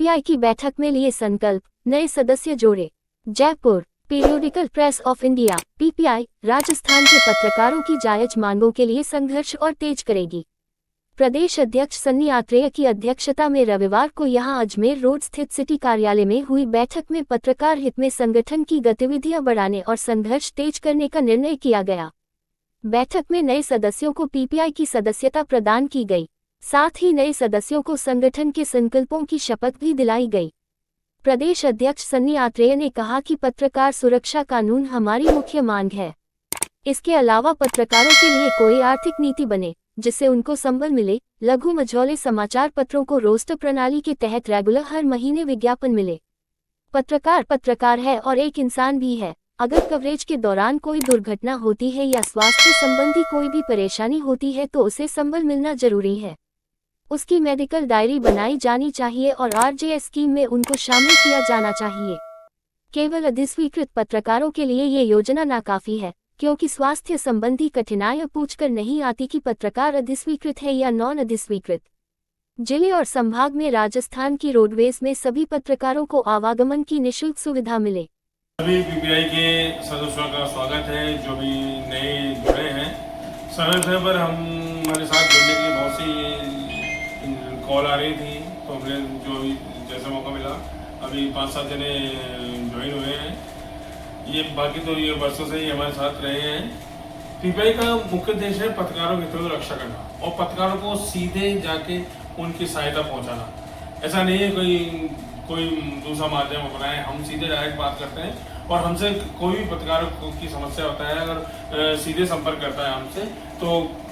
PPI की बैठक में लिए संकल्प, नए सदस्य जोड़े। Jaipur. Periodical press of India PPI Rajasthan के पत्रकारों की जायज मांगों के लिए संघर्ष और तेज करेगी। प्रदेश अध्यक्ष सन्नी आत्रेय की अध्यक्षता में रविवार को यहां अजमेर रोड स्थित सिटी कार्यालय में हुई बैठक में पत्रकार हित में संगठन की गतिविधियां बढ़ाने और संघर्ष तेज करने का निर्णय किया गया। बैठक में नए सदस्यों को पीपीआई की सदस्यता प्रदान की गई। साथ ही नए सदस्यों को संगठन के संकल्पों की शपथ भी दिलाई गई। प्रदेश अध्यक्ष सन्नी आत्रेय ने कहा कि पत्रकार सुरक्षा कानून हमारी मुख्य मांग है। इसके अलावा पत्रकारों के लिए कोई आर्थिक नीति बने जिससे उनको संबल मिले। लघु मझौले समाचार पत्रों को रोस्टर प्रणाली के तहत रेगुलर हर महीने विज्ञापन मिले। पत्रकार है और एक इंसान भी है। अगर कवरेज के दौरान कोई दुर्घटना होती है या स्वास्थ्य संबंधी कोई भी परेशानी होती है तो उसे संबल मिलना जरूरी है। उसकी मेडिकल डायरी बनाई जानी चाहिए और आरजेएस स्कीम में उनको शामिल किया जाना चाहिए। केवल अधिस्वीकृत पत्रकारों के लिए ये योजना नाकाफी है, क्योंकि स्वास्थ्य संबंधी कठिनाइयां पूछकर नहीं आती कि पत्रकार अधिस्वीकृत है या नॉन अधिस्वीकृत। जिले और संभाग में राजस्थान की रोडवेज में सभी पत्रकारों को आवागमन की निःशुल्क सुविधा मिले। सभी पीपीआई के सदस्यों का स्वागत है जो भी नए जुड़े हैं। समय समय पर हमारे साथ जुड़ने के लिए बहुत सी कॉल आ रही थी, तो हमने जो भी जैसा मौका मिला अभी 5-7 जने ज्वाइन हुए हैं। ये बाकी तो ये वर्षों से ही हमारे साथ रहे हैं। पीपीआई का मुख्य उद्देश्य है पत्रकारों के हितों की रक्षा करना और पत्रकारों को सीधे जाके उनकी सहायता पहुंचाना। ऐसा नहीं है कोई दूसरा माध्यम अपनाए, हम सीधे डायरेक्ट बात करते हैं और हमसे कोई भी पत्रकार की समस्या होता है अगर सीधे संपर्क करता है हमसे, तो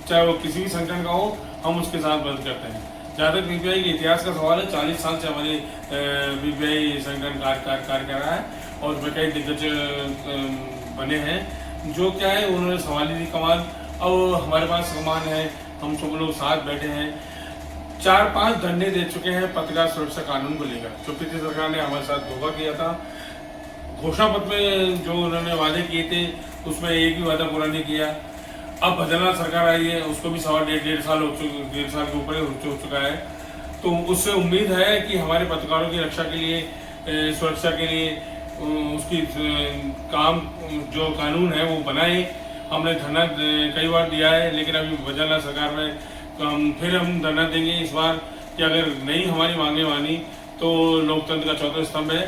चाहे वो किसी भी संगठन का हो, हम उसके साथ मदद करते हैं। जहाँ तक पीपीआई के इतिहास का सवाल है, 40 साल से हमारे पीपीआई संगठन कार्य कर रहा है और उसमें कई दिग्गज बने हैं। जो क्या है, उन्होंने संभाली थी कमान, अब हमारे पास कमान है, हम सब लोग साथ बैठे हैं। 4-5 धरने दे चुके हैं पत्रकार सुरक्षा कानून को लेकर। जो पिछली सरकार ने हमारे साथ धोखा किया था, घोषणा पत्र में जो उन्होंने वादे किए थे उसमें एक भी वादा पूरा नहीं किया। अब बदलना सरकार आई है, उसको भी 1.5 साल के ऊपर हो चुका है। तो उससे उम्मीद है कि हमारे पत्रकारों की रक्षा के लिए, सुरक्षा के लिए उसकी काम जो कानून है वो बनाए। हमने धरना कई बार दिया है, लेकिन अभी बदलना सरकार में तो हम धरना देंगे इस बार कि अगर नहीं हमारी मांगे मानी तो लोकतंत्र का चौथा स्तंभ है,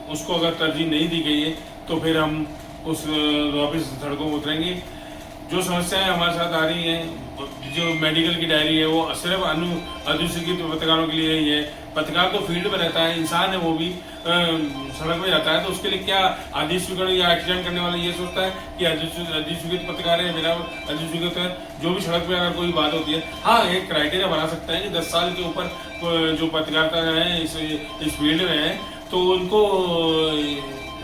उसको अगर तरजीह नहीं दी गई है तो फिर हम उस वापस सड़कों में उतरेंगे। जो समस्याएं हमारे साथ आ रही हैं, जो मेडिकल की डायरी है वो सिर्फ अधिस्वीकृत पत्रकारों के लिए ही है। पत्रकार तो फील्ड में रहता है, इंसान है, वो भी सड़क में जाता है, तो उसके लिए क्या अधिस्वीकृत या एक्सीडेंट करने वाला ये सोचता है कि अधिस्वीकृत पत्रकार है, मेरा अधिस्वीकृत है। जो भी सड़क पे अगर कोई बात होती है, हाँ एक क्राइटेरिया बना सकता है कि 10 साल के ऊपर जो पत्रकारिता है इस फील्ड में है, तो उनको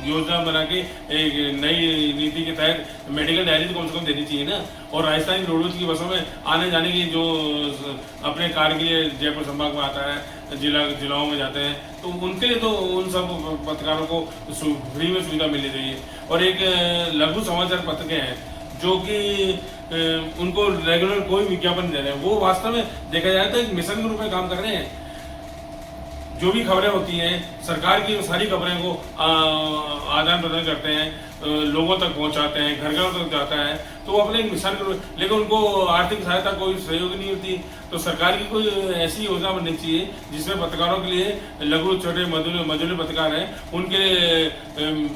योजना बना के एक नई नीति के तहत मेडिकल डायरी तो कम से कम देनी चाहिए ना। और राजस्थान रोडवेज की बसों में आने जाने की जो अपने कार्य के लिए जयपुर संभाग में आता है, जिलाओं में जाते हैं, तो उनके लिए तो उन सब पत्रकारों को फ्री में सुविधा मिलनी चाहिए। और एक लघु समाचार पत्र हैं जो कि उनको रेगुलर कोई विज्ञापन दे रहे हैं, वो वास्तव में देखा जाए तो एक मिशन के रूप में काम कर रहे हैं। जो भी खबरें होती हैं, सरकार की सारी खबरें को आदान प्रदान करते हैं, लोगों तक पहुंचाते हैं, घर घरों तक जाता है, तो वो अपने एक मिशन के, लेकिन उनको आर्थिक सहायता कोई सहयोग नहीं होती। तो सरकार की कोई ऐसी योजना बननी चाहिए जिसमें पत्रकारों के लिए, लघु छोटे मझोले पत्रकार हैं, उनके लिए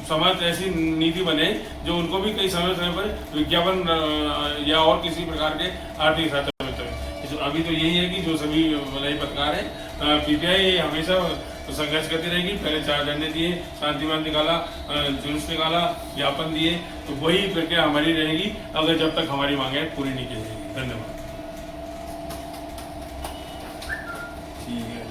समाज ऐसी नीति बने जो उनको भी कई समय पर विज्ञापन या और किसी प्रकार के आर्थिक सहायता। अभी तो यही है कि जो सभी नए पत्रकार हैं, पीपीआई हमेशा संघर्ष करती रहेगी। पहले 4 धरने दिए, शांतिमान निकाला, जुलूस निकाला, ज्ञापन दिए, तो वही प्रक्रिया हमारी रहेगी अगर जब तक हमारी मांगे पूरी नहीं की जाएगी। धन्यवाद। ठीक है।